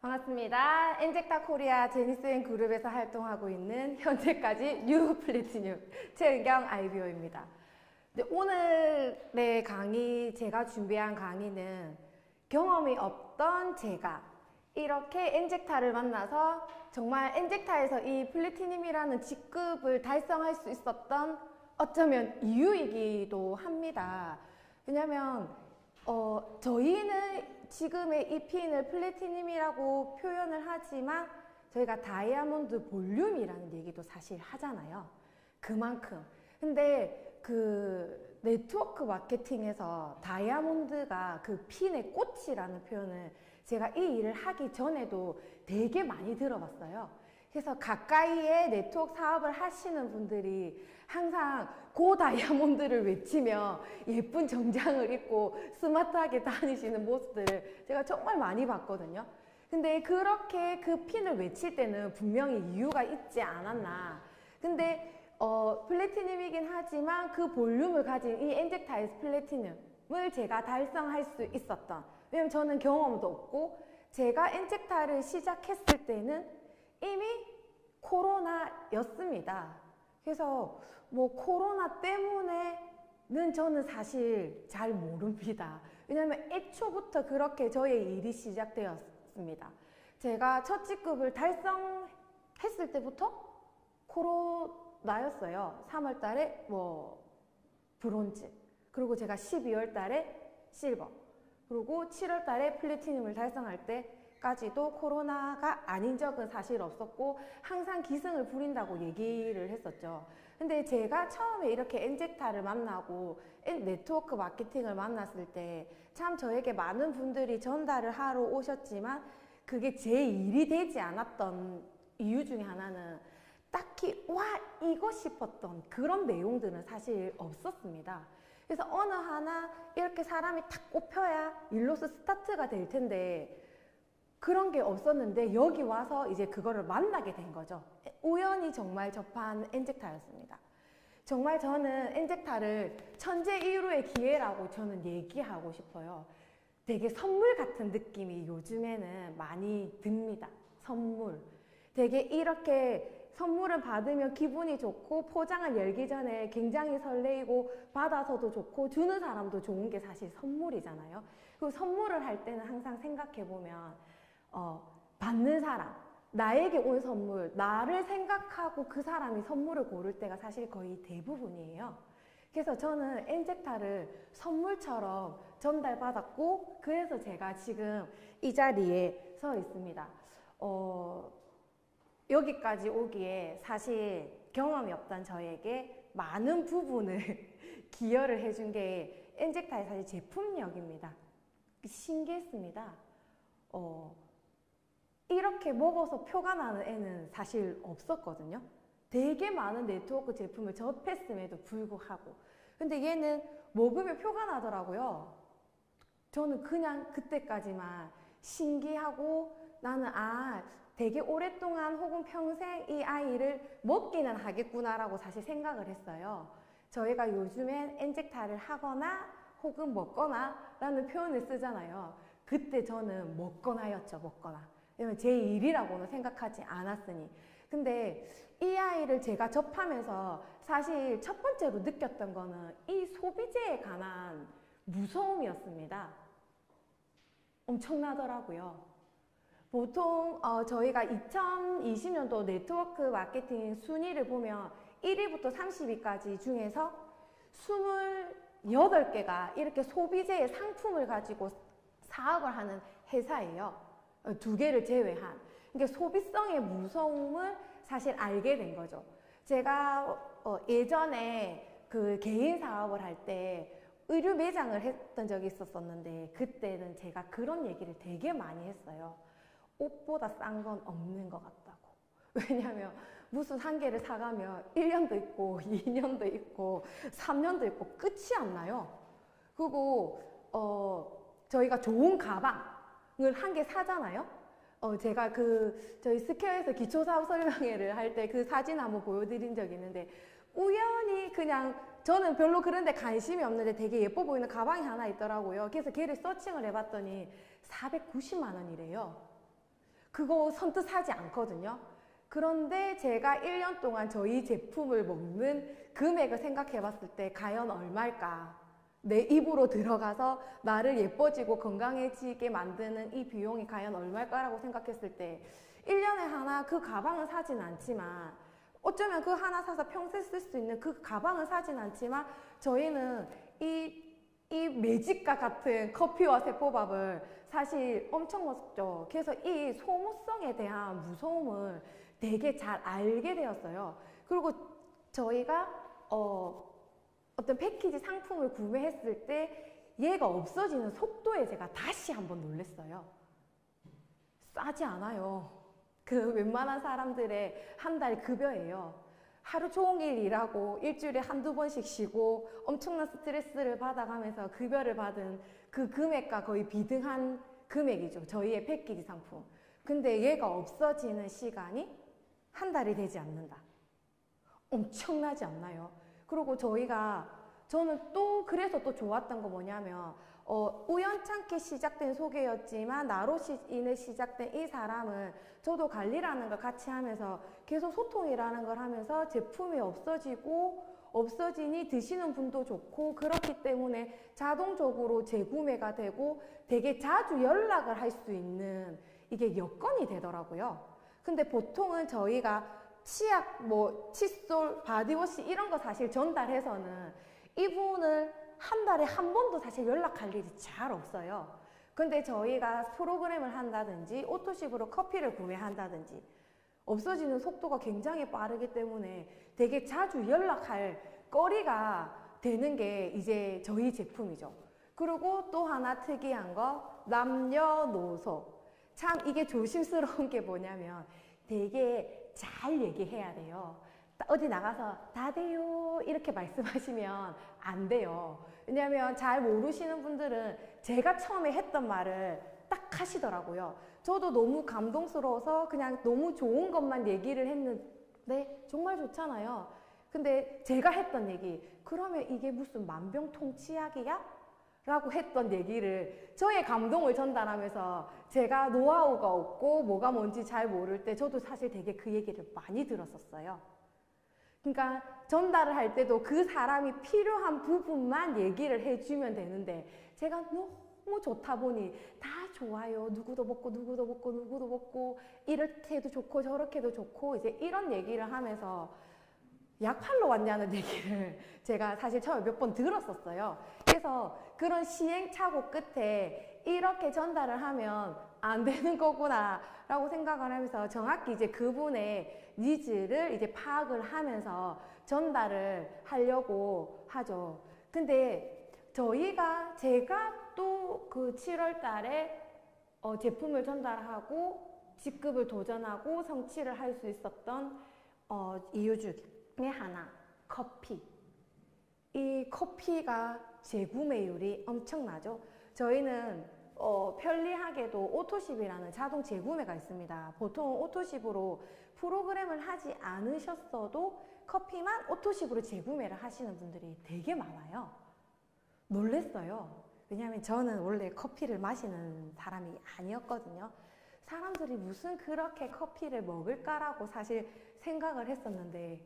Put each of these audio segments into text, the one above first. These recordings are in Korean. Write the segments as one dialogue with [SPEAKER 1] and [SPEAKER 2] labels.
[SPEAKER 1] 반갑습니다. 엔젝타 코리아 제니스앤 그룹에서 활동하고 있는 현재까지 뉴 플래티늄 최은경 IBO입니다. 오늘의 강의, 제가 준비한 강의는 경험이 없던 제가 이렇게 엔젝타를 만나서 정말 엔젝타에서 이 플래티늄이라는 직급을 달성할 수 있었던 어쩌면 이유이기도 합니다. 왜냐면 저희는 지금의 이 핀을 플래티늄이라고 표현을 하지만 저희가 다이아몬드 볼륨이라는 얘기도 사실 하잖아요. 그만큼. 근데 그 네트워크 마케팅에서 다이아몬드가 그 핀의 꽃이라는 표현을 제가 이 일을 하기 전에도 되게 많이 들어봤어요. 그래서 가까이에 네트워크 사업을 하시는 분들이 항상 고 다이아몬드를 외치며 예쁜 정장을 입고 스마트하게 다니시는 모습들을 제가 정말 많이 봤거든요. 근데 그렇게 그 핀을 외칠 때는 분명히 이유가 있지 않았나. 근데 플래티늄이긴 하지만 그 볼륨을 가진 이 엔젝타에서 플래티늄을 제가 달성할 수 있었던, 왜냐면 저는 경험도 없고 제가 엔젝타를 시작했을 때는 이미 코로나였습니다. 그래서 뭐 코로나 때문에는 저는 사실 잘 모릅니다. 왜냐하면 애초부터 그렇게 저의 일이 시작되었습니다. 제가 첫 직급을 달성했을 때부터 코로나였어요. 3월 달에 브론즈, 그리고 제가 12월 달에 실버, 그리고 7월 달에 플래티늄을 달성할 때까지도 코로나가 아닌 적은 사실 없었고 항상 기승을 부린다고 얘기를 했었죠. 근데 제가 처음에 이렇게 엔젝타를 만나고 네트워크 마케팅을 만났을 때 참 저에게 많은 분들이 전달을 하러 오셨지만 그게 제 일이 되지 않았던 이유 중에 하나는 딱히 와 이거 싶었던 그런 내용들은 사실 없었습니다. 그래서 어느 하나 이렇게 사람이 탁 꼽혀야 일로서 스타트가 될 텐데 그런 게 없었는데 여기 와서 이제 그거를 만나게 된 거죠. 우연히 정말 접한 엔젝타였습니다. 정말 저는 엔젝타를 천재일우의 기회라고 저는 얘기하고 싶어요. 되게 선물 같은 느낌이 요즘에는 많이 듭니다. 선물. 되게 이렇게 선물을 받으면 기분이 좋고 포장을 열기 전에 굉장히 설레이고 받아서도 좋고 주는 사람도 좋은 게 사실 선물이잖아요. 그리고 선물을 할 때는 항상 생각해보면 받는 사람, 나에게 온 선물, 나를 생각하고 그 사람이 선물을 고를 때가 사실 거의 대부분이에요. 그래서 저는 엔젝타를 선물처럼 전달받았고 그래서 제가 지금 이 자리에 서 있습니다. 여기까지 오기에 사실 경험이 없던 저에게 많은 부분을 기여를 해준 게 엔젝타의 사실 제품력입니다. 신기했습니다. 이렇게 먹어서 표가 나는 애는 사실 없었거든요. 되게 많은 네트워크 제품을 접했음에도 불구하고. 근데 얘는 먹으면 표가 나더라고요. 저는 그냥 그때까지만 신기하고 나는 되게 오랫동안 혹은 평생 이 아이를 먹기는 하겠구나라고 사실 생각을 했어요. 저희가 요즘엔 엔젝타를 하거나 혹은 먹거나 라는 표현을 쓰잖아요. 그때 저는 먹거나였죠. 먹거나. 왜냐면 제 일이라고는 생각하지 않았으니. 근데 이 아이를 제가 접하면서 사실 첫 번째로 느꼈던 거는 이 소비재에 관한 무서움이었습니다. 엄청나더라고요. 보통 저희가 2020년도 네트워크 마케팅 순위를 보면 1위부터 30위까지 중에서 28개가 이렇게 소비재의 상품을 가지고 사업을 하는 회사예요. 2개를 제외한. 그러니까 소비성의 무서움을 사실 알게 된 거죠. 제가 예전에 그 개인 사업을 할 때 의류 매장을 했던 적이 있었는데 그때는 제가 그런 얘기를 되게 많이 했어요. 옷보다 싼 건 없는 것 같다고. 왜냐면 무슨 한 개를 사가면 1년도 있고 2년도 있고 3년도 있고 끝이 안 나요. 그리고 저희가 좋은 가방을 한 개 사잖아요. 제가 저희 스퀘어에서 기초사업 설명회를 할 때 그 사진 한번 보여드린 적이 있는데 우연히 그냥 저는 별로 그런 데 관심이 없는데 되게 예뻐 보이는 가방이 하나 있더라고요. 그래서 걔를 서칭을 해봤더니 490만 원이래요. 그거 선뜻 사지 않거든요. 그런데 제가 1년 동안 저희 제품을 먹는 금액을 생각해 봤을 때 과연 얼마일까? 내 입으로 들어가서 나를 예뻐지고 건강해지게 만드는 이 비용이 과연 얼마일까라고 생각했을 때 1년에 하나 그 가방은 사진 않지만 어쩌면 그 하나 사서 평생 쓸 수 있는 그 가방은 사진 않지만 저희는 이 매직과 같은 커피와 세포밥을 사실 엄청 먹죠. 그래서 이 소모성에 대한 무서움을 되게 잘 알게 되었어요. 그리고 저희가 어떤 패키지 상품을 구매했을 때 얘가 없어지는 속도에 제가 다시 한번 놀랐어요. 싸지 않아요. 그 웬만한 사람들의 한 달 급여예요. 하루 종일 일하고 일주일에 한두 번씩 쉬고 엄청난 스트레스를 받아가면서 급여를 받은 그 금액과 거의 비등한 금액이죠. 저희의 패키지 상품. 근데 얘가 없어지는 시간이 한 달이 되지 않는다. 엄청나지 않나요? 그리고 저는 또 그래서 또 좋았던 거 뭐냐면 우연찮게 시작된 소개였지만 나로 인해 시작된 이 사람은 저도 관리라는 걸 같이 하면서 계속 소통이라는 걸 하면서 제품이 없어지니 드시는 분도 좋고 그렇기 때문에 자동적으로 재구매가 되고 되게 자주 연락을 할 수 있는 이게 여건이 되더라고요. 근데 보통은 저희가 치약, 칫솔, 바디워시 이런 거 사실 전달해서는 이분을 한 달에 한 번도 사실 연락할 일이 잘 없어요. 근데 저희가 프로그램을 한다든지 오토십으로 커피를 구매한다든지 없어지는 속도가 굉장히 빠르기 때문에 되게 자주 연락할 거리가 되는 게 이제 저희 제품이죠. 그리고 또 하나 특이한 거 남녀노소. 참 이게 조심스러운 게 뭐냐면 되게 잘 얘기해야 돼요. 어디 나가서 다 돼요 이렇게 말씀하시면 안 돼요. 왜냐하면 잘 모르시는 분들은 제가 처음에 했던 말을 딱 하시더라고요. 저도 너무 감동스러워서 그냥 너무 좋은 것만 얘기를 했는데 정말 좋잖아요. 근데 제가 했던 얘기, 그러면 이게 무슨 만병통치약이야? 라고 했던 얘기를 저의 감동을 전달하면서 제가 노하우가 없고 뭐가 뭔지 잘 모를 때 저도 사실 되게 그 얘기를 많이 들었었어요. 그러니까 전달을 할 때도 그 사람이 필요한 부분만 얘기를 해주면 되는데 제가 너무 좋다 보니 다 좋아요. 누구도 먹고 누구도 먹고 누구도 먹고 이렇게 해도 좋고 저렇게 해도 좋고 이제 이런 얘기를 하면서 약 팔러 왔냐는 얘기를 제가 사실 처음에 몇 번 들었었어요. 그래서 그런 시행착오 끝에 이렇게 전달을 하면 안 되는 거구나 라고 생각을 하면서 정확히 이제 그분의 니즈를 이제 파악을 하면서 전달을 하려고 하죠. 근데 제가 또 그 7월 달에 제품을 전달하고 직급을 도전하고 성취를 할 수 있었던 이유 중에 하나, 커피. 이 커피가 재구매율이 엄청나죠. 저희는 편리하게도 오토십이라는 자동 재구매가 있습니다. 보통 오토십으로 프로그램을 하지 않으셨어도 커피만 오토십으로 재구매를 하시는 분들이 되게 많아요. 놀랬어요. 왜냐하면 저는 원래 커피를 마시는 사람이 아니었거든요. 사람들이 무슨 그렇게 커피를 먹을까라고 사실 생각을 했었는데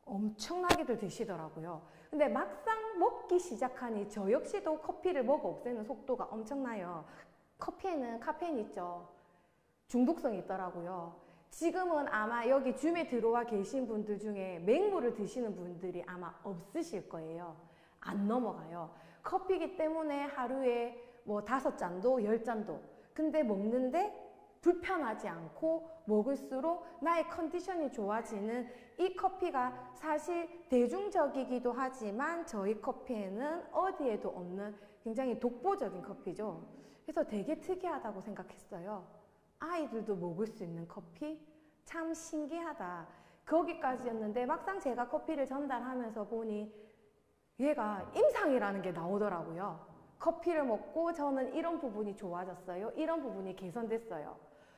[SPEAKER 1] 엄청나게들 드시더라고요. 근데 막상 먹기 시작하니 저 역시도 커피를 먹어 없애는 속도가 엄청나요. 커피에는 카페인 있죠. 중독성이 있더라고요. 지금은 아마 여기 줌에 들어와 계신 분들 중에 맹물을 드시는 분들이 아마 없으실 거예요. 안 넘어가요. 커피기 때문에 하루에 5잔도 10잔도. 근데 먹는데 불편하지 않고 먹을수록 나의 컨디션이 좋아지는 이 커피가 사실 대중적이기도 하지만 저희 커피에는 어디에도 없는 굉장히 독보적인 커피죠. 그래서 되게 특이하다고 생각했어요. 아이들도 먹을 수 있는 커피? 참 신기하다. 거기까지였는데 막상 제가 커피를 전달하면서 보니 얘가 임상이라는 게 나오더라고요. 커피를 먹고 저는 이런 부분이 좋아졌어요. 이런 부분이 개선됐어요.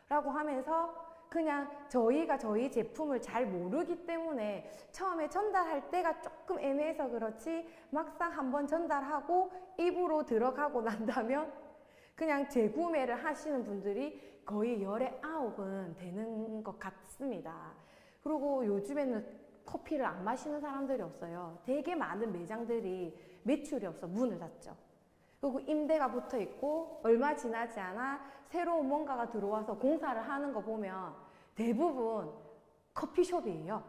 [SPEAKER 1] 라고 하면서 그냥 저희가 저희 제품을 잘 모르기 때문에 처음에 전달할 때가 조금 애매해서 그렇지 막상 한번 전달하고 입으로 들어가고 난다면 그냥 재구매를 하시는 분들이 거의 열에 9은 되는 것 같습니다. 그리고 요즘에는 커피를 안 마시는 사람들이 없어요. 되게 많은 매장들이 매출이 없어 문을 닫죠. 그리고 임대가 붙어 있고 얼마 지나지 않아 새로운 뭔가가 들어와서 공사를 하는 거 보면 대부분 커피숍이에요.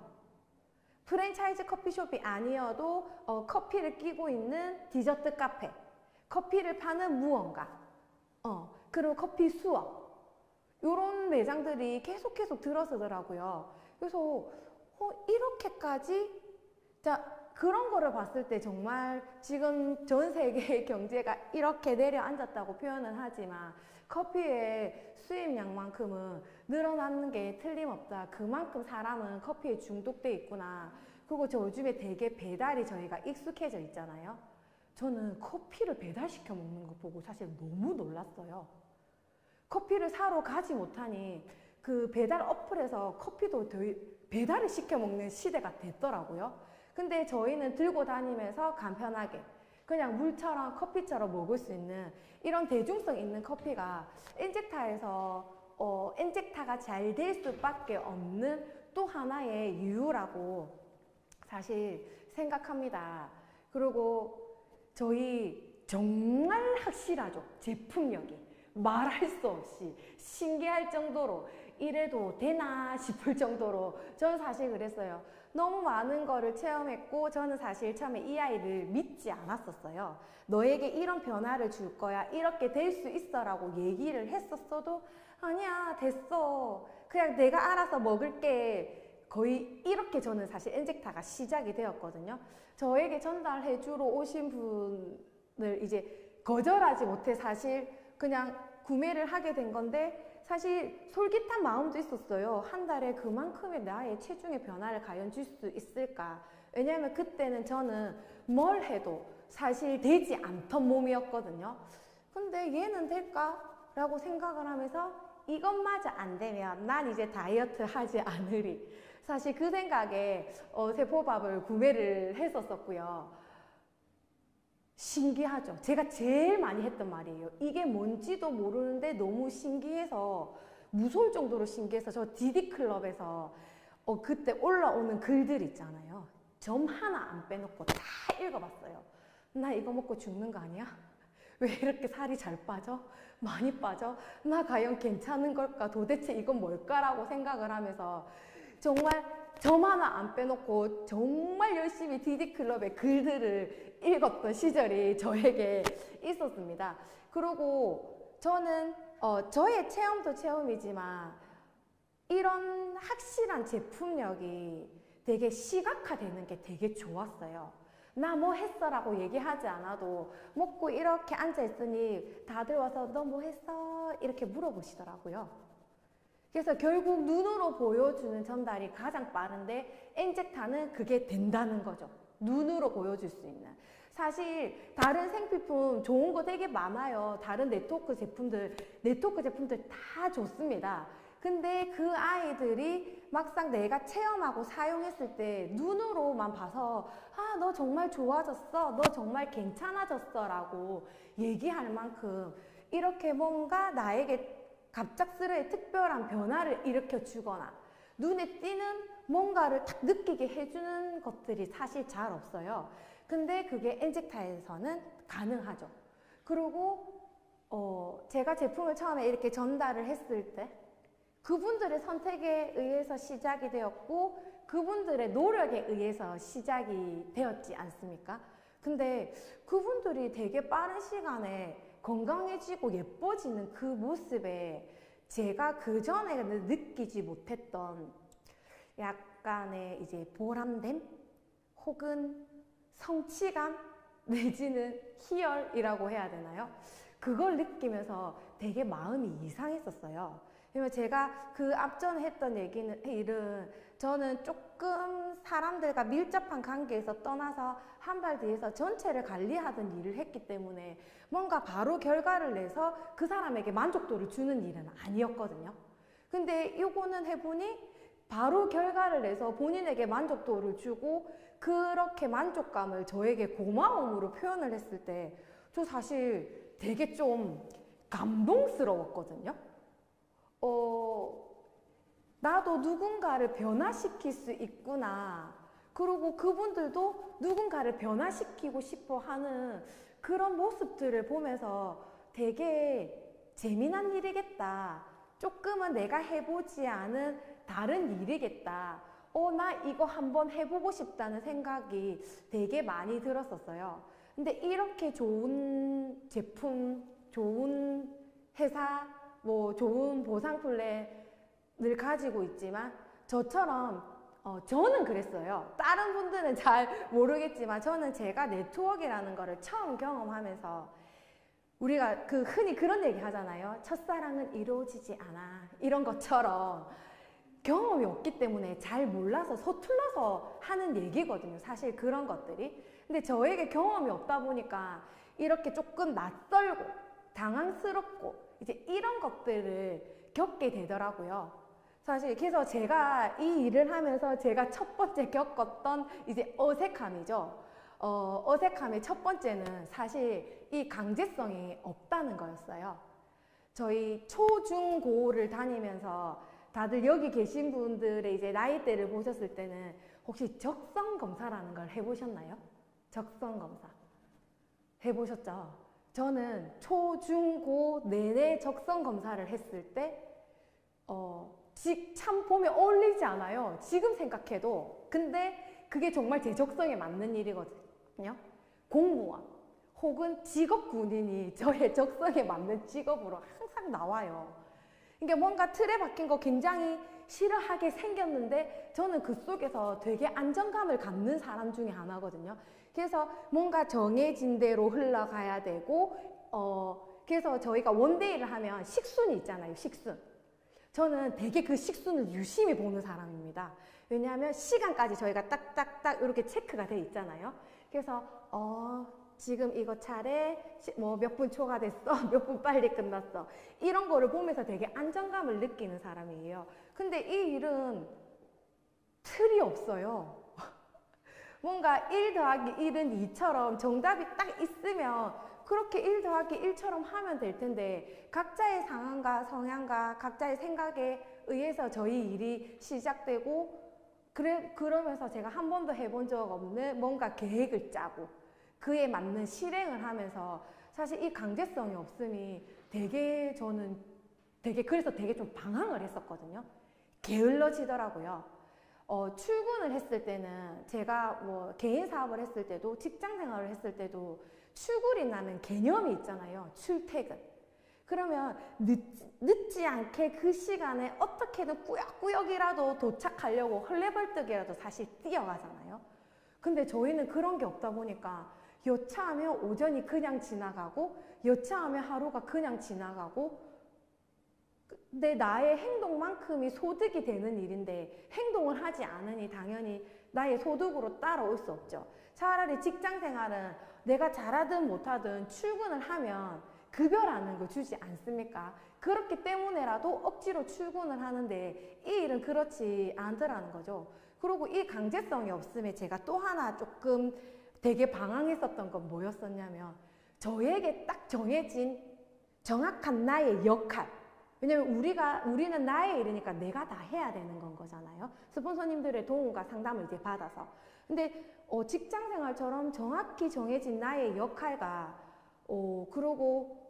[SPEAKER 1] 프랜차이즈 커피숍이 아니어도 커피를 끼고 있는 디저트 카페, 커피를 파는 무언가, 그리고 커피 수업, 이런 매장들이 계속 들어서더라고요. 그래서 이렇게까지, 자, 그런 거를 봤을 때 정말 지금 전 세계의 경제가 이렇게 내려앉았다고 표현은 하지만 커피의 수입량만큼은 늘어나는 게 틀림없다. 그만큼 사람은 커피에 중독돼 있구나. 그리고 저 요즘에 되게 배달이 저희가 익숙해져 있잖아요. 저는 커피를 배달시켜 먹는 거 보고 사실 너무 놀랐어요. 커피를 사러 가지 못하니 그 배달 어플에서 커피도 배달을 시켜 먹는 시대가 됐더라고요. 근데 저희는 들고 다니면서 간편하게 그냥 물처럼 커피처럼 먹을 수 있는 이런 대중성 있는 커피가 엔젝타에서 엔젝타가 잘 될 수밖에 없는 또 하나의 이유라고 사실 생각합니다. 그리고 저희 정말 확실하죠. 제품력이 말할 수 없이 신기할 정도로 이래도 되나 싶을 정도로 저는 사실 그랬어요. 너무 많은 거를 체험했고 저는 사실 처음에 이 아이를 믿지 않았었어요. 너에게 이런 변화를 줄 거야. 이렇게 될 수 있어 라고 얘기를 했었어도 아니야 됐어. 그냥 내가 알아서 먹을게. 거의 이렇게 저는 사실 엔젝타가 시작이 되었거든요. 저에게 전달해 주러 오신 분을 이제 거절하지 못해 사실 그냥 구매를 하게 된 건데 사실 솔깃한 마음도 있었어요. 한 달에 그만큼의 나의 체중의 변화를 과연 줄 수 있을까? 왜냐하면 그때는 저는 뭘 해도 사실 되지 않던 몸이었거든요. 근데 얘는 될까? 라고 생각을 하면서 이것마저 안 되면 난 이제 다이어트 하지 않으리. 사실 그 생각에 세포밥을 구매를 했었었고요. 신기하죠. 제가 제일 많이 했던 말이에요. 이게 뭔지도 모르는데 너무 신기해서 무서울 정도로 신기해서 저 디디클럽에서 그때 올라오는 글들 있잖아요. 점 하나 안 빼놓고 다 읽어봤어요. 나 이거 먹고 죽는 거 아니야? 왜 이렇게 살이 잘 빠져? 많이 빠져? 나 과연 괜찮은 걸까? 도대체 이건 뭘까라고 생각을 하면서 정말 점 하나 안 빼놓고 정말 열심히 디디클럽의 글들을 읽었던 시절이 저에게 있었습니다. 그리고 저는 저의 체험도 체험이지만 이런 확실한 제품력이 되게 시각화되는 게 되게 좋았어요. 나 뭐 했어? 라고 얘기하지 않아도 먹고 이렇게 앉아있으니 다들 와서 너 뭐 했어? 이렇게 물어보시더라고요. 그래서 결국 눈으로 보여주는 전달이 가장 빠른데 엔젝타는 그게 된다는 거죠. 눈으로 보여줄 수 있는. 사실 다른 생필품 좋은 거 되게 많아요. 다른 네트워크 제품들 다 좋습니다. 근데 그 아이들이 막상 내가 체험하고 사용했을 때 눈으로만 봐서 아, 너 정말 좋아졌어. 너 정말 괜찮아졌어. 라고 얘기할 만큼 이렇게 뭔가 나에게 갑작스레 특별한 변화를 일으켜 주거나 눈에 띄는 뭔가를 딱 느끼게 해주는 것들이 사실 잘 없어요. 근데 그게 엔젝타에서는 가능하죠. 그리고 제가 제품을 처음에 이렇게 전달을 했을 때 그분들의 선택에 의해서 시작이 되었고 그분들의 노력에 의해서 시작이 되었지 않습니까? 근데 그분들이 되게 빠른 시간에 건강해지고 예뻐지는 그 모습에 제가 그전에 느끼지 못했던 약간의 이제 보람됨 혹은 성취감 내지는 희열이라고 해야 되나요? 그걸 느끼면서 되게 마음이 이상했었어요. 왜냐면 제가 그 앞전에 했던 일은 저는 조금 사람들과 밀접한 관계에서 떠나서 한 발 뒤에서 전체를 관리하던 일을 했기 때문에 뭔가 바로 결과를 내서 그 사람에게 만족도를 주는 일은 아니었거든요. 근데 요거는 해보니 바로 결과를 내서 본인에게 만족도를 주고 그렇게 만족감을 저에게 고마움으로 표현을 했을 때 저 사실 되게 좀 감동스러웠거든요. 나도 누군가를 변화시킬 수 있구나. 그리고 그분들도 누군가를 변화시키고 싶어 하는 그런 모습들을 보면서 되게 재미난 일이겠다. 조금은 내가 해보지 않은 다른 일이겠다. 나 이거 한번 해보고 싶다는 생각이 되게 많이 들었었어요. 근데 이렇게 좋은 제품, 좋은 회사, 뭐 좋은 보상 플랜을 가지고 있지만 저처럼 저는 그랬어요. 다른 분들은 잘 모르겠지만 저는 제가 네트워크라는 거를 처음 경험하면서 우리가 흔히 그런 얘기 하잖아요. 첫사랑은 이루어지지 않아. 이런 것처럼 경험이 없기 때문에 잘 몰라서 서툴러서 하는 얘기거든요. 사실 그런 것들이. 근데 저에게 경험이 없다 보니까 이렇게 조금 낯설고 당황스럽고 이제 이런 것들을 겪게 되더라고요. 사실 그래서 제가 이 일을 하면서 제가 첫 번째 겪었던 이제 어색함이죠. 어색함의 첫 번째는 사실 이 강제성이 없다는 거였어요. 저희 초, 중, 고를 다니면서 다들 여기 계신 분들의 이제 나이대를 보셨을 때는 혹시 적성 검사라는 걸 해보셨나요? 적성 검사. 해보셨죠? 저는 초, 중, 고 내내 적성 검사를 했을 때, 참 보면 어울리지 않아요. 지금 생각해도. 근데 그게 정말 제 적성에 맞는 일이거든요. 공무원 혹은 직업 군인이 저의 적성에 맞는 직업으로 항상 나와요. 그러니까 뭔가 틀에 박힌 거 굉장히 싫어하게 생겼는데 저는 그 속에서 되게 안정감을 갖는 사람 중에 하나거든요. 그래서 뭔가 정해진 대로 흘러가야 되고 그래서 저희가 원데이를 하면 식순이 있잖아요. 식순. 저는 되게 그 식순을 유심히 보는 사람입니다. 왜냐하면 시간까지 저희가 딱딱딱 이렇게 체크가 돼 있잖아요. 그래서 지금 이거 차례 뭐 몇 분 초과됐어, 몇 분 빨리 끝났어, 이런 거를 보면서 되게 안정감을 느끼는 사람이에요. 근데 이 일은 틀이 없어요. 뭔가 1 더하기 1은 2처럼 정답이 딱 있으면 그렇게 1 더하기 1처럼 하면 될 텐데 각자의 상황과 성향과 각자의 생각에 의해서 저희 일이 시작되고 그러면서 제가 한 번도 해본 적 없는 뭔가 계획을 짜고 그에 맞는 실행을 하면서 사실 이 강제성이 없음이 되게 저는 그래서 되게 좀 방황을 했었거든요. 게을러지더라고요. 출근을 했을 때는 제가 뭐 개인 사업을 했을 때도 직장 생활을 했을 때도 출근이라는 개념이 있잖아요. 출퇴근. 그러면 늦지 않게 그 시간에 어떻게든 꾸역꾸역이라도 도착하려고 헐레벌떡이라도 사실 뛰어가잖아요. 근데 저희는 그런 게 없다 보니까 여차하면 오전이 그냥 지나가고 여차하면 하루가 그냥 지나가고 근데 나의 행동만큼이 소득이 되는 일인데 행동을 하지 않으니 당연히 나의 소득으로 따라올 수 없죠. 차라리 직장 생활은 내가 잘하든 못하든 출근을 하면 급여라는 거 주지 않습니까? 그렇기 때문에라도 억지로 출근을 하는데 이 일은 그렇지 않더라는 거죠. 그리고 이 강제성이 없음에 제가 또 하나 조금 되게 방황했었던 건 뭐였었냐면 저에게 딱 정해진 정확한 나의 역할. 왜냐면 우리는 나의 일이니까 내가 다 해야 되는 건 거잖아요. 스폰서님들의 도움과 상담을 이제 받아서. 근데 직장 생활처럼 정확히 정해진 나의 역할과 그리고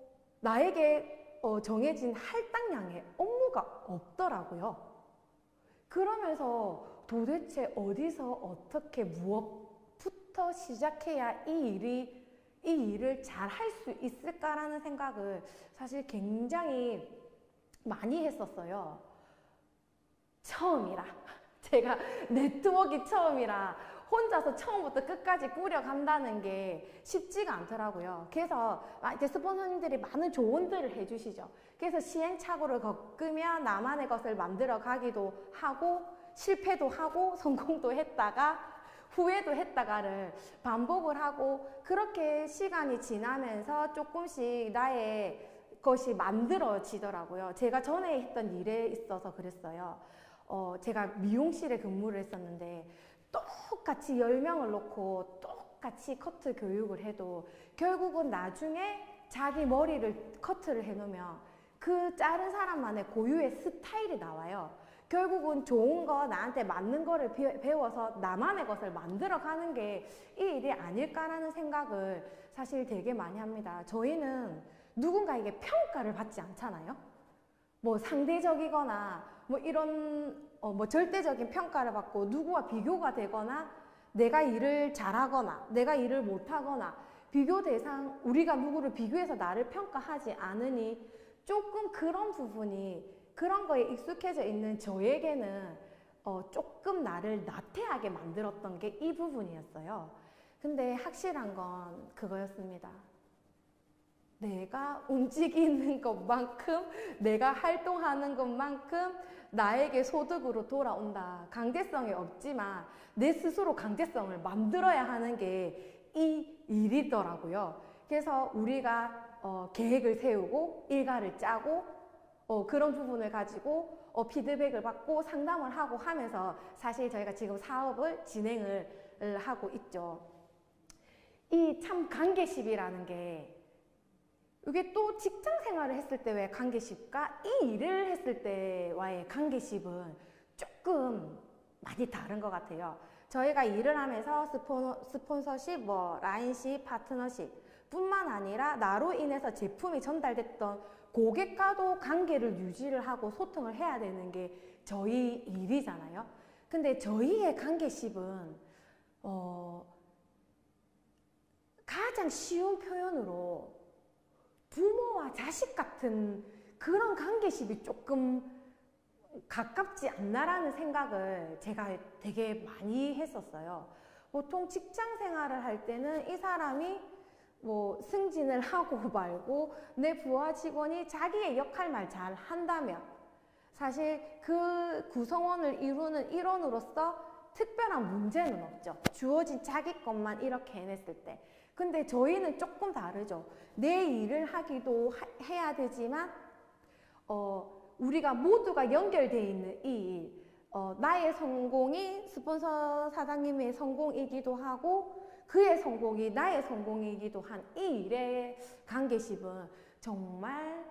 [SPEAKER 1] 나에게 정해진 할당량의 업무가 없더라고요. 그러면서 도대체 어디서 어떻게 무엇부터 시작해야 이 일을 잘 할 수 있을까라는 생각을 사실 굉장히 많이 했었어요. 처음이라. 제가 네트워크 처음이라 혼자서 처음부터 끝까지 꾸려간다는 게 쉽지가 않더라고요. 그래서 이제 스폰서님들이 많은 조언들을 해주시죠. 그래서 시행착오를 겪으며 나만의 것을 만들어 가기도 하고 실패도 하고 성공도 했다가 후회도 했다가를 반복을 하고 그렇게 시간이 지나면서 조금씩 나의 것이 만들어지더라고요. 제가 전에 했던 일에 있어서 그랬어요. 제가 미용실에 근무를 했었는데 똑같이 10명을 놓고 똑같이 커트 교육을 해도 결국은 나중에 자기 머리를 커트를 해놓으면 그 자른 사람만의 고유의 스타일이 나와요. 결국은 좋은 거, 나한테 맞는 거를 배워서 나만의 것을 만들어가는 게 이 일이 아닐까라는 생각을 사실 되게 많이 합니다. 저희는 누군가에게 평가를 받지 않잖아요. 뭐 상대적이거나 뭐 이런 뭐 절대적인 평가를 받고 누구와 비교가 되거나 내가 일을 잘하거나 내가 일을 못하거나 비교 대상, 우리가 누구를 비교해서 나를 평가하지 않으니 조금 그런 부분이, 그런 거에 익숙해져 있는 저에게는 조금 나를 나태하게 만들었던 게 이 부분이었어요. 근데 확실한 건 그거였습니다. 내가 움직이는 것만큼, 내가 활동하는 것만큼 나에게 소득으로 돌아온다. 강제성이 없지만 내 스스로 강제성을 만들어야 하는 게 이 일이더라고요. 그래서 우리가 계획을 세우고 일과를 짜고 그런 부분을 가지고 피드백을 받고 상담을 하고 하면서 사실 저희가 지금 사업을 진행을 하고 있죠. 이 참 관계십이라는 게, 이게 또 직장 생활을 했을 때 왜 관계십과 이 일을 했을 때와의 관계십은 조금 많이 다른 것 같아요. 저희가 일을 하면서 스폰서십, 뭐 라인십, 파트너십 뿐만 아니라 나로 인해서 제품이 전달됐던 고객과도 관계를 유지를 하고 소통을 해야 되는 게 저희 일이잖아요. 근데 저희의 관계십은 가장 쉬운 표현으로 부모와 자식 같은 그런 관계십이 조금 가깝지 않나라는 생각을 제가 되게 많이 했었어요. 보통 직장 생활을 할 때는 이 사람이 뭐 승진을 하고 말고 내 부하 직원이 자기의 역할만 잘 한다면 사실 그 구성원을 이루는 일원으로서 특별한 문제는 없죠. 주어진 자기 것만 이렇게 해냈을 때. 근데 저희는 조금 다르죠. 내 일을 하기도 해야 되지만 우리가 모두가 연결되어 있는 이 일, 나의 성공이 스폰서 사장님의 성공이기도 하고 그의 성공이 나의 성공이기도 한 이 일의 관계십은 정말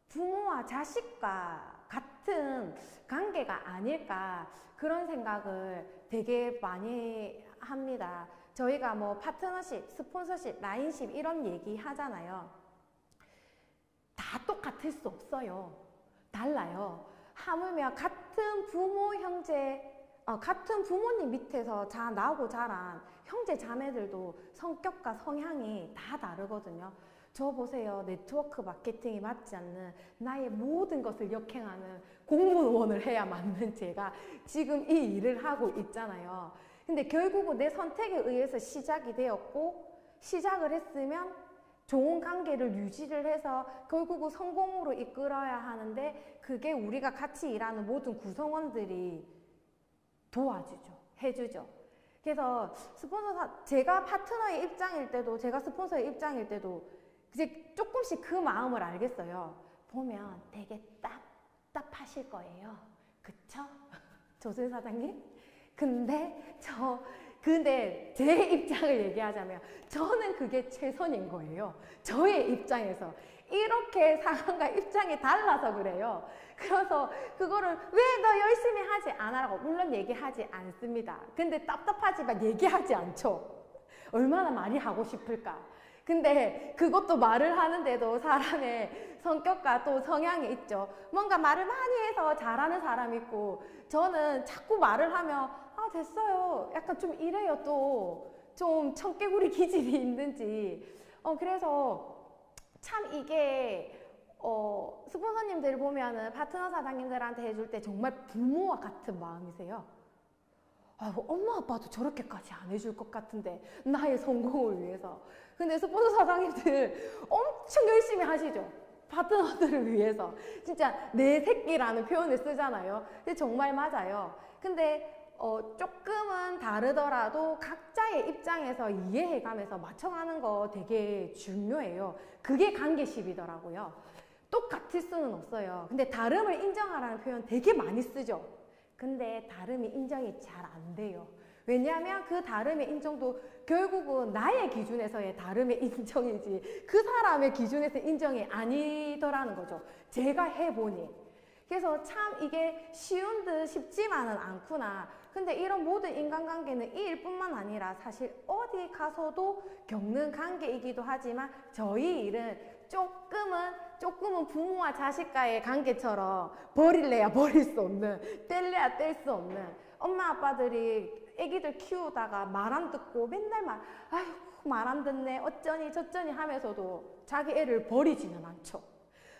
[SPEAKER 1] 부모와 자식과 같은 관계가 아닐까, 그런 생각을 되게 많이 합니다. 저희가 뭐 파트너십, 스폰서십, 라인십 이런 얘기 하잖아요. 다 똑같을 수 없어요. 달라요. 하물며 같은 부모, 형제, 같은 부모님 밑에서 나오고 자란 형제 자매들도 성격과 성향이 다 다르거든요. 저 보세요. 네트워크 마케팅이 맞지 않는 나의 모든 것을 역행하는 공무원을 해야 맞는 제가 지금 이 일을 하고 있잖아요. 근데 결국은 내 선택에 의해서 시작이 되었고, 시작을 했으면 좋은 관계를 유지를 해서 결국은 성공으로 이끌어야 하는데, 그게 우리가 같이 일하는 모든 구성원들이 도와주죠. 해주죠. 그래서 제가 파트너의 입장일 때도, 제가 스폰서의 입장일 때도 이제 조금씩 그 마음을 알겠어요. 보면 되게 답답하실 거예요. 그쵸? 조준 사장님? 근데 제 입장을 얘기하자면 저는 그게 최선인 거예요. 저의 입장에서. 이렇게 상황과 입장이 달라서 그래요. 그래서 그거를 왜 너 열심히 하지 않아라고 물론 얘기하지 않습니다. 근데 답답하지만 얘기하지 않죠. 얼마나 많이 하고 싶을까. 근데 그것도 말을 하는데도 사람의 성격과 또 성향이 있죠. 뭔가 말을 많이 해서 잘하는 사람이 있고, 저는 자꾸 말을 하면 됐어요. 약간 좀 이래요. 또 좀 청개구리 기질이 있는지. 그래서 참 이게 스폰서님들 보면은 파트너 사장님들한테 해줄 때 정말 부모와 같은 마음이세요. 엄마 아빠도 저렇게까지 안 해줄 것 같은데 나의 성공을 위해서. 근데 스폰서 사장님들 엄청 열심히 하시죠. 파트너들을 위해서. 진짜 내 새끼라는 표현을 쓰잖아요. 근데 정말 맞아요. 근데 조금은 다르더라도 각자의 입장에서 이해해가면서 맞춰가는 거 되게 중요해요. 그게 관계십이더라고요. 똑같을 수는 없어요. 근데 다름을 인정하라는 표현 되게 많이 쓰죠. 근데 다름이 인정이 잘 안 돼요. 왜냐하면 그 다름의 인정도 결국은 나의 기준에서의 다름의 인정이지 그 사람의 기준에서 인정이 아니더라는 거죠. 제가 해보니. 그래서 참 이게 쉬운 듯 쉽지만은 않구나. 근데 이런 모든 인간관계는 이 일뿐만 아니라 사실 어디 가서도 겪는 관계이기도 하지만 저희 일은 조금은 부모와 자식과의 관계처럼 버릴래야 버릴 수 없는, 뗄래야 뗄 수 없는, 엄마 아빠들이 애기들 키우다가 말 안 듣고 맨날 아휴 말 안 듣네 어쩌니 저쩌니 하면서도 자기 애를 버리지는 않죠.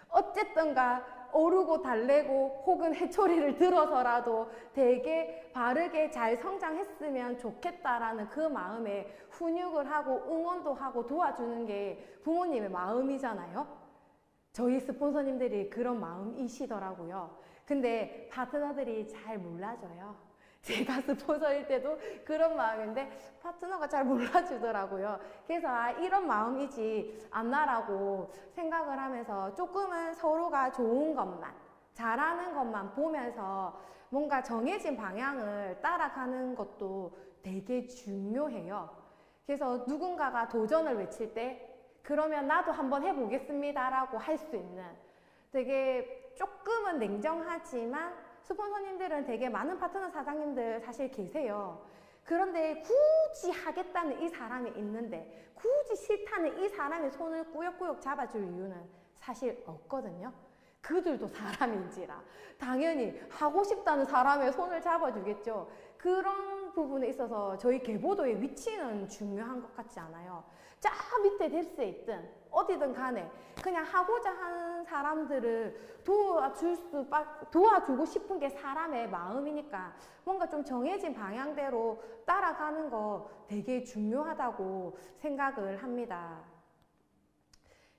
[SPEAKER 1] 어쨌든가 오르고 달래고 혹은 해초리를 들어서라도 되게 바르게 잘 성장했으면 좋겠다라는 그 마음에 훈육을 하고 응원도 하고 도와주는 게 부모님의 마음이잖아요. 저희 스폰서님들이 그런 마음이시더라고요. 근데 파트너들이 잘 몰라줘요. 제가 스폰서일 때도 그런 마음인데 파트너가 잘 몰라주더라고요. 그래서 이런 마음이지 않나라고 생각을 하면서 조금은 서로가 좋은 것만, 잘하는 것만 보면서 뭔가 정해진 방향을 따라가는 것도 되게 중요해요. 그래서 누군가가 도전을 외칠 때 그러면 나도 한번 해보겠습니다 라고 할 수 있는, 되게 조금은 냉정하지만 스폰서님들은 되게 많은 파트너 사장님들 사실 계세요. 그런데 굳이 하겠다는 이 사람이 있는데 굳이 싫다는 이 사람의 손을 꾸역꾸역 잡아줄 이유는 사실 없거든요. 그들도 사람인지라 당연히 하고 싶다는 사람의 손을 잡아주겠죠. 그런 부분에 있어서 저희 계보도의 위치는 중요한 것 같지 않아요. 저 밑에 뎁스에 있든 어디든 간에 그냥 하고자 하는 사람들을 도와주고 싶은 게 사람의 마음이니까 뭔가 좀 정해진 방향대로 따라가는 거 되게 중요하다고 생각을 합니다.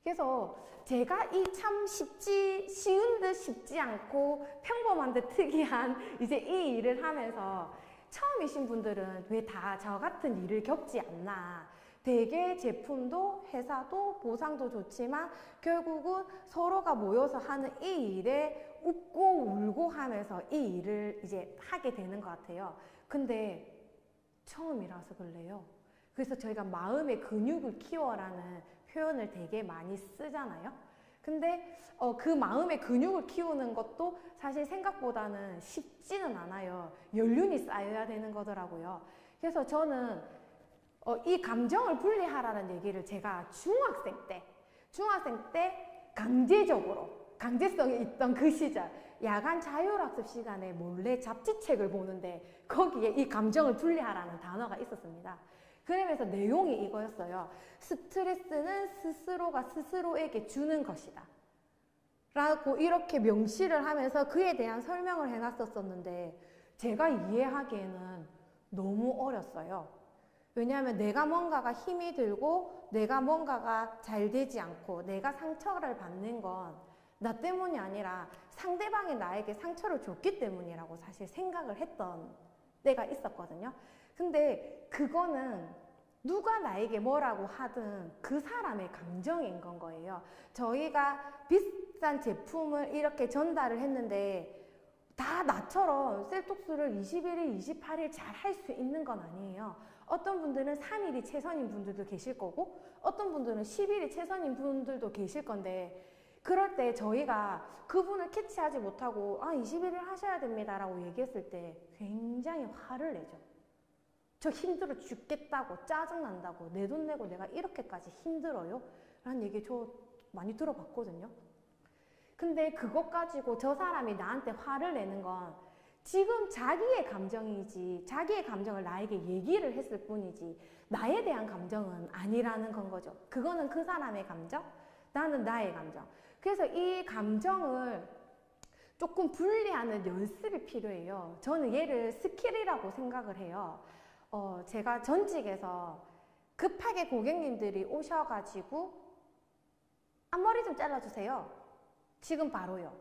[SPEAKER 1] 그래서 제가 이 참 쉬운 듯 쉽지 않고 평범한 듯 특이한 이제 이 일을 하면서 처음이신 분들은 왜 다 저 같은 일을 겪지 않나. 되게 제품도 회사도 보상도 좋지만 결국은 서로가 모여서 하는 이 일에 웃고 울고 하면서 이 일을 이제 하게 되는 것 같아요. 근데 처음이라서 그래요. 그래서 저희가 마음의 근육을 키워라는 표현을 되게 많이 쓰잖아요. 근데 그 마음의 근육을 키우는 것도 사실 생각보다는 쉽지는 않아요. 연륜이 쌓여야 되는 거더라고요. 그래서 저는 이 감정을 분리하라는 얘기를 제가 중학생 때 강제성이 있던 그 시절 야간 자율학습 시간에 몰래 잡지책을 보는데 거기에 이 감정을 분리하라는 단어가 있었습니다. 그러면서 내용이 이거였어요. 스트레스는 스스로가 스스로에게 주는 것이다 라고 이렇게 명시를 하면서 그에 대한 설명을 해놨었는데 제가 이해하기에는 너무 어렸어요. 왜냐하면 내가 뭔가가 힘이 들고 내가 뭔가가 잘 되지 않고 내가 상처를 받는 건 나 때문이 아니라 상대방이 나에게 상처를 줬기 때문이라고 사실 생각을 했던 때가 있었거든요. 근데 그거는 누가 나에게 뭐라고 하든 그 사람의 감정인 건 거예요. 저희가 비싼 제품을 이렇게 전달을 했는데 다 나처럼 셀톡스를 21일, 28일 잘 할 수 있는 건 아니에요. 어떤 분들은 3일이 최선인 분들도 계실 거고 어떤 분들은 10일이 최선인 분들도 계실 건데 그럴 때 저희가 그분을 캐치하지 못하고 21일 하셔야 됩니다 라고 얘기했을 때 굉장히 화를 내죠. 저 힘들어 죽겠다고 짜증난다고 내 돈 내고 내가 이렇게까지 힘들어요? 라는 얘기 저 많이 들어봤거든요. 근데 그것 가지고 저 사람이 나한테 화를 내는 건 지금 자기의 감정이지 자기의 감정을 나에게 얘기를 했을 뿐이지 나에 대한 감정은 아니라는 건 거죠. 그거는 그 사람의 감정, 나는 나의 감정. 그래서 이 감정을 조금 분리하는 연습이 필요해요. 저는 얘를 스킬이라고 생각을 해요. 제가 전직에서 급하게 고객님들이 오셔가지고 앞머리 좀 잘라주세요. 지금 바로요.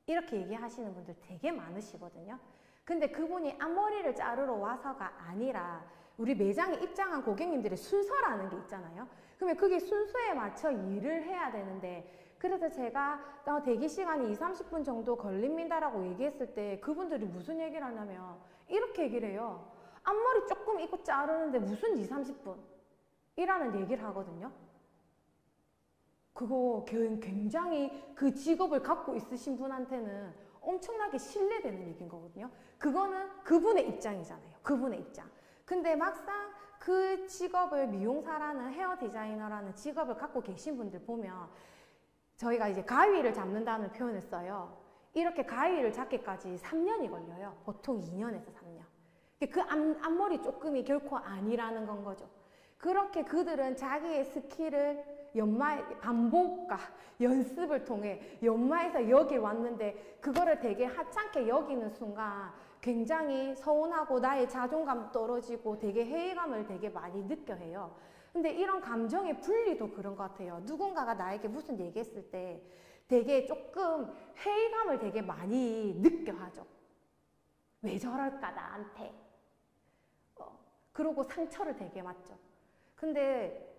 [SPEAKER 1] 이렇게 얘기하시는 분들 되게 많으시거든요. 근데 그분이 앞머리를 자르러 와서가 아니라 우리 매장에 입장한 고객님들의 순서라는 게 있잖아요. 그러면 그게 순서에 맞춰 일을 해야 되는데 그래서 제가 대기 시간이 20-30분 정도 걸립니다라고 얘기했을 때 그분들이 무슨 얘기를 하냐면 이렇게 얘기를 해요. 앞머리 조금 이거 자르는데 무슨 2, 30분 이라는 얘기를 하거든요. 그거 굉장히 그 직업을 갖고 있으신 분한테는 엄청나게 신뢰되는 얘기인 거거든요. 그거는 그분의 입장이잖아요. 그분의 입장. 근데 막상 그 직업을 미용사라는 헤어 디자이너라는 직업을 갖고 계신 분들 보면 저희가 이제 가위를 잡는다는 표현을 써요. 이렇게 가위를 잡기까지 3년이 걸려요. 보통 2년에서 3년. 그 앞머리 조금이 결코 아니라는 건 거죠. 그렇게 그들은 자기의 스킬을 반복과 연습을 통해 연마에서 여기 왔는데 그거를 되게 하찮게 여기는 순간 굉장히 서운하고 나의 자존감 떨어지고 되게 회의감을 되게 많이 느껴 해요. 근데 이런 감정의 분리도 그런 것 같아요. 누군가가 나에게 무슨 얘기했을 때 되게 조금 회의감을 되게 많이 느껴 하죠. 왜 저럴까 나한테. 그러고 상처를 되게 받죠. 근데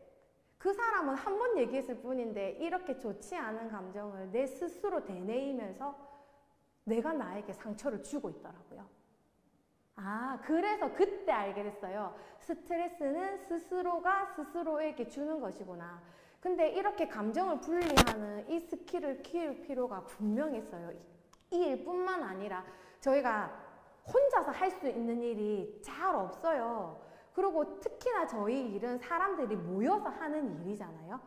[SPEAKER 1] 그 사람은 한 번 얘기했을 뿐인데 이렇게 좋지 않은 감정을 내 스스로 되뇌이면서 내가 나에게 상처를 주고 있더라고요. 아, 그래서 그때 알게 됐어요. 스트레스는 스스로가 스스로에게 주는 것이구나. 근데 이렇게 감정을 분리하는 이 스킬을 키울 필요가 분명히 있어요. 이 일뿐만 아니라 저희가 혼자서 할 수 있는 일이 잘 없어요. 그리고 특히나 저희 일은 사람들이 모여서 하는 일이잖아요.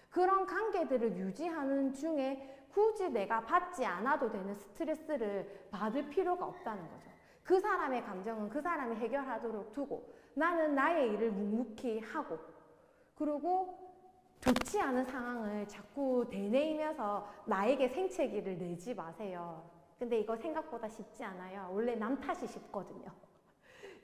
[SPEAKER 1] 그런 관계들을 유지하는 중에 굳이 내가 받지 않아도 되는 스트레스를 받을 필요가 없다는 거죠. 그 사람의 감정은 그 사람이 해결하도록 두고 나는 나의 일을 묵묵히 하고 그리고 좋지 않은 상황을 자꾸 되뇌이면서 나에게 생채기를 내지 마세요. 근데 이거 생각보다 쉽지 않아요. 원래 남 탓이 쉽거든요.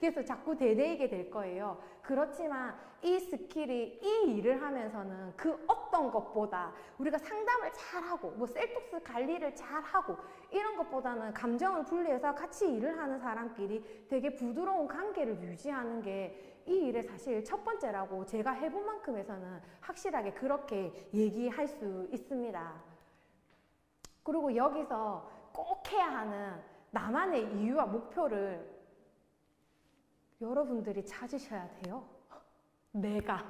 [SPEAKER 1] 그래서 자꾸 되뇌이게 될 거예요. 그렇지만 이 스킬이 이 일을 하면서는 그 어떤 것보다 우리가 상담을 잘하고 뭐 셀톡스 관리를 잘하고 이런 것보다는 감정을 분리해서 같이 일을 하는 사람끼리 되게 부드러운 관계를 유지하는 게 이 일의 사실 첫 번째라고 제가 해본 만큼에서는 확실하게 그렇게 얘기할 수 있습니다. 그리고 여기서 꼭 해야 하는 나만의 이유와 목표를 여러분들이 찾으셔야 돼요. 내가.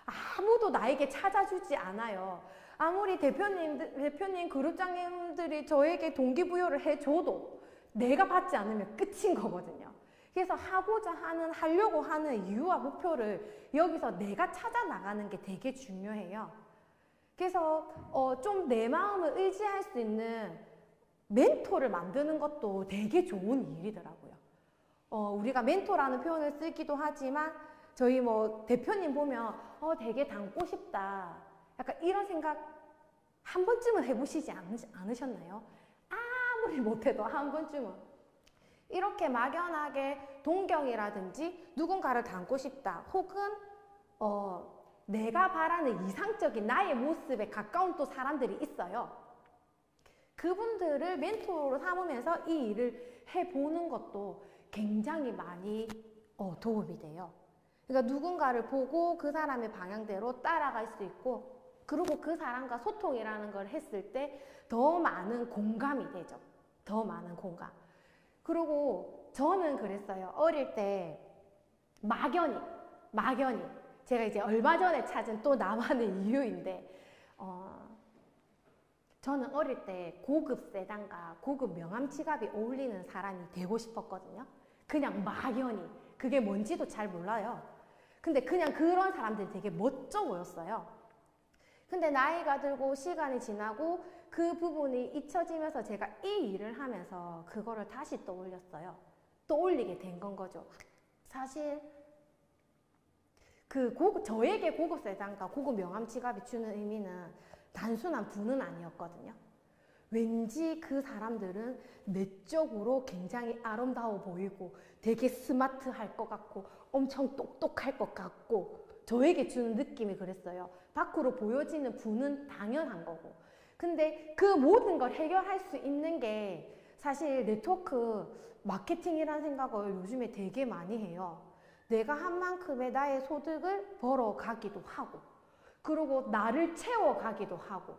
[SPEAKER 1] 아무도 나에게 찾아주지 않아요. 아무리 대표님, 그룹장님들이 저에게 동기부여를 해줘도 내가 받지 않으면 끝인 거거든요. 그래서 하려고 하는 이유와 목표를 여기서 내가 찾아 나가는 게 되게 중요해요. 그래서 좀 내 마음을 의지할 수 있는 멘토를 만드는 것도 되게 좋은 일이더라고요. 우리가 멘토라는 표현을 쓰기도 하지만 저희 뭐 대표님 보면 되게 닮고 싶다. 약간 이런 생각 한 번쯤은 해보시지 않으셨나요? 아무리 못해도 한 번쯤은. 이렇게 막연하게 동경이라든지 누군가를 닮고 싶다. 혹은 내가 바라는 이상적인 나의 모습에 가까운 또 사람들이 있어요. 그분들을 멘토로 삼으면서 이 일을 해보는 것도 굉장히 많이 도움이 돼요. 그러니까 누군가를 보고 그 사람의 방향대로 따라갈 수 있고 그리고 그 사람과 소통이라는 걸 했을 때 더 많은 공감이 되죠. 더 많은 공감. 그리고 저는 그랬어요. 어릴 때 막연히 제가 이제 얼마 전에 찾은 또 나만의 이유인데 저는 어릴 때 고급 세단과 고급 명함 지갑이 어울리는 사람이 되고 싶었거든요. 그냥 막연히. 그게 뭔지도 잘 몰라요. 근데 그냥 그런 사람들이 되게 멋져 보였어요. 근데 나이가 들고 시간이 지나고 그 부분이 잊혀지면서 제가 이 일을 하면서 그거를 다시 떠올렸어요. 떠올리게 된 건 거죠. 사실 저에게 고급 세단과 고급 명함 지갑이 주는 의미는 단순한 부는 아니었거든요. 왠지 그 사람들은 내적으로 굉장히 아름다워 보이고 되게 스마트할 것 같고 엄청 똑똑할 것 같고 저에게 주는 느낌이 그랬어요. 밖으로 보여지는 부는 당연한 거고. 근데 그 모든 걸 해결할 수 있는 게 사실 네트워크 마케팅이라는 생각을 요즘에 되게 많이 해요. 내가 한 만큼의 나의 소득을 벌어가기도 하고 그리고 나를 채워가기도 하고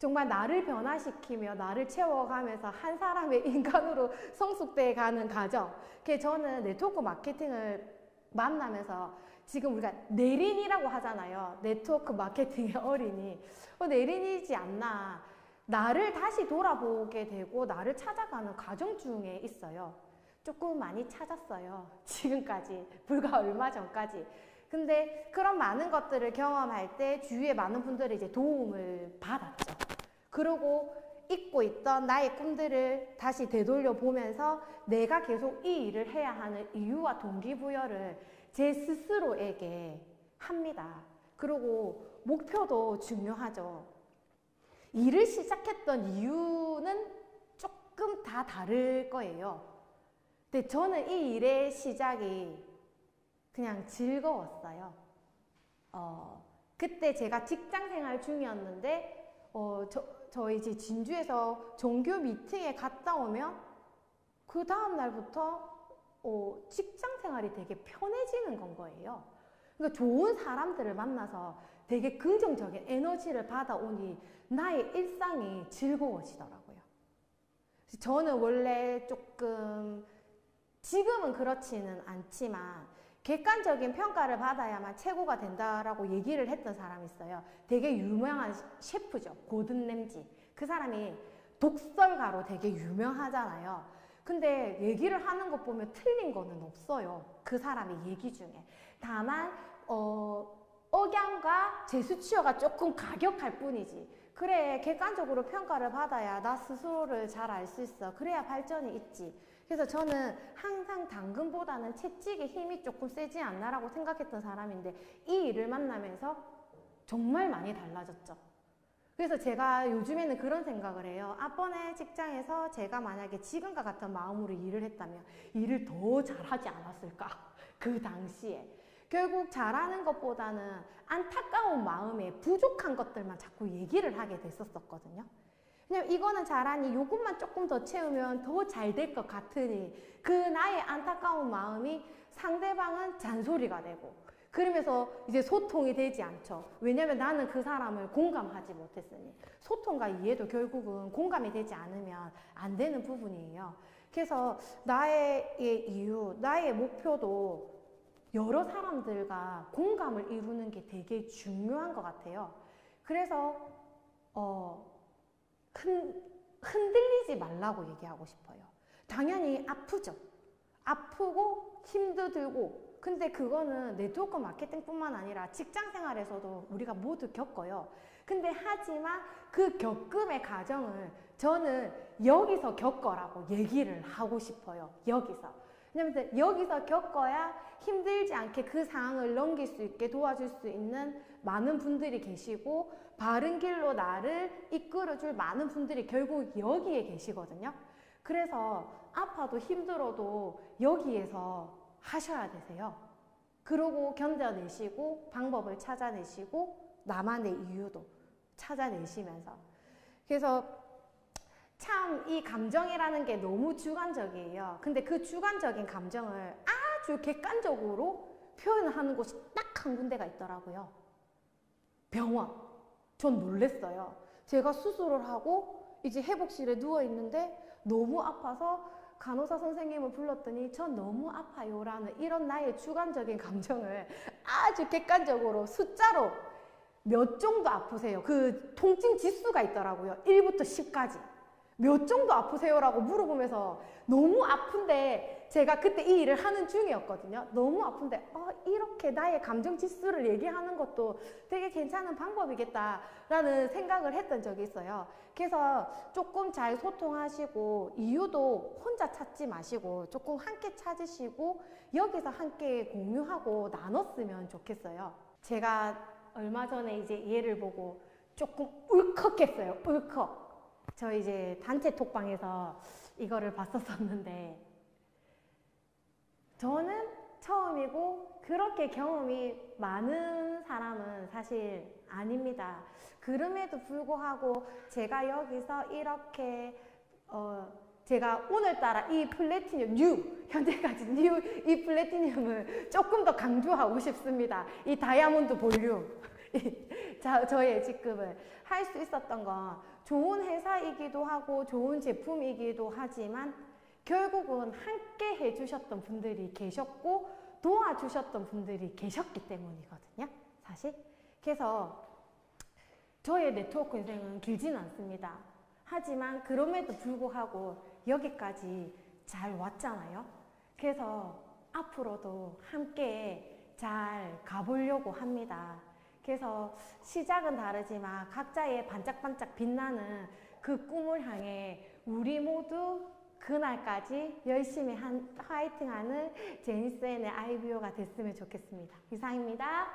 [SPEAKER 1] 정말 나를 변화시키며 나를 채워가면서 한 사람의 인간으로 성숙돼 가는 과정. 저는 네트워크 마케팅을 만나면서 지금 우리가 내린이라고 하잖아요. 네트워크 마케팅의 어린이. 내린이지 않나. 나를 다시 돌아보게 되고 나를 찾아가는 과정 중에 있어요. 조금 많이 찾았어요. 지금까지. 불과 얼마 전까지. 근데 그런 많은 것들을 경험할 때 주위에 많은 분들이 이제 도움을 받았죠. 그리고 잊고 있던 나의 꿈들을 다시 되돌려 보면서 내가 계속 이 일을 해야 하는 이유와 동기부여를 제 스스로에게 합니다. 그리고 목표도 중요하죠. 일을 시작했던 이유는 조금 다 다를 거예요. 근데 저는 이 일의 시작이 그냥 즐거웠어요. 그때 제가 직장 생활 중이었는데 저희 이제 진주에서 종교 미팅에 갔다 오면 그 다음 날부터 직장 생활이 되게 편해지는 건 거예요. 그러니까 좋은 사람들을 만나서 되게 긍정적인 에너지를 받아오니 나의 일상이 즐거워지더라고요. 저는 원래 조금 지금은 그렇지는 않지만 객관적인 평가를 받아야만 최고가 된다라고 얘기를 했던 사람이 있어요. 되게 유명한 셰프죠. 고든 램지. 그 사람이 독설가로 되게 유명하잖아요. 근데 얘기를 하는 것 보면 틀린 거는 없어요. 그 사람의 얘기 중에. 다만 억양과 제스처가 조금 가격할 뿐이지. 그래, 객관적으로 평가를 받아야 나 스스로를 잘 알 수 있어. 그래야 발전이 있지. 그래서 저는 항상 당근보다는 채찍의 힘이 조금 세지 않나라고 생각했던 사람인데 이 일을 만나면서 정말 많이 달라졌죠. 그래서 제가 요즘에는 그런 생각을 해요. 앞번에 직장에서 제가 만약에 지금과 같은 마음으로 일을 했다면 일을 더 잘하지 않았을까? 그 당시에. 결국 잘하는 것보다는 안타까운 마음에 부족한 것들만 자꾸 얘기를 하게 됐었거든요. 그냥 이거는 잘하니 요것만 조금 더 채우면 더 잘 될 것 같으니 그 나의 안타까운 마음이 상대방은 잔소리가 되고 그러면서 이제 소통이 되지 않죠. 왜냐면 나는 그 사람을 공감하지 못했으니. 소통과 이해도 결국은 공감이 되지 않으면 안 되는 부분이에요. 그래서 나의 이유, 나의 목표도 여러 사람들과 공감을 이루는 게 되게 중요한 것 같아요. 그래서 흔들리지 말라고 얘기하고 싶어요. 당연히 아프죠. 아프고 힘도 들고 근데 그거는 네트워크 마케팅뿐만 아니라 직장 생활에서도 우리가 모두 겪어요. 근데 하지만 그 겪음의 과정을 저는 여기서 겪어라고 얘기를 하고 싶어요. 여기서. 왜냐면 여기서 겪어야 힘들지 않게 그 상황을 넘길 수 있게 도와줄 수 있는 많은 분들이 계시고 바른 길로 나를 이끌어줄 많은 분들이 결국 여기에 계시거든요. 그래서 아파도 힘들어도 여기에서 하셔야 되세요. 그러고 견뎌내시고 방법을 찾아내시고 나만의 이유도 찾아내시면서. 그래서 참 이 감정이라는 게 너무 주관적이에요. 근데 그 주관적인 감정을 아주 객관적으로 표현하는 곳이 딱 한 군데가 있더라고요. 병원. 전 놀랬어요. 제가 수술을 하고 이제 회복실에 누워있는데 너무 아파서 간호사 선생님을 불렀더니 전 너무 아파요 라는 이런 나의 주관적인 감정을 아주 객관적으로 숫자로 몇 정도 아프세요? 그 통증 지수가 있더라고요. 1부터 10까지. 몇 정도 아프세요라고 물어보면서 너무 아픈데 제가 그때 이 일을 하는 중이었거든요. 너무 아픈데 이렇게 나의 감정 지수를 얘기하는 것도 되게 괜찮은 방법이겠다라는 생각을 했던 적이 있어요. 그래서 조금 잘 소통하시고 이유도 혼자 찾지 마시고 조금 함께 찾으시고 여기서 함께 공유하고 나눴으면 좋겠어요. 제가 얼마 전에 이제 얘를 보고 조금 울컥했어요. 울컥. 저 이제 단체 톡방에서 이거를 봤었었는데 저는 처음이고 그렇게 경험이 많은 사람은 사실 아닙니다. 그럼에도 불구하고 제가 여기서 이렇게 제가 오늘따라 이 플래티늄 현재까지 이 플래티늄을 조금 더 강조하고 싶습니다. 이 다이아몬드 볼륨 저의 직급을 할 수 있었던 건 좋은 회사이기도 하고 좋은 제품이기도 하지만 결국은 함께 해주셨던 분들이 계셨고 도와주셨던 분들이 계셨기 때문이거든요, 사실. 그래서 저의 네트워크 인생은 길지는 않습니다. 하지만 그럼에도 불구하고 여기까지 잘 왔잖아요. 그래서 앞으로도 함께 잘 가보려고 합니다. 그래서 시작은 다르지만 각자의 반짝반짝 빛나는 그 꿈을 향해 우리 모두 그날까지 열심히 화이팅하는 제니스앤의 아이비오가 됐으면 좋겠습니다. 이상입니다.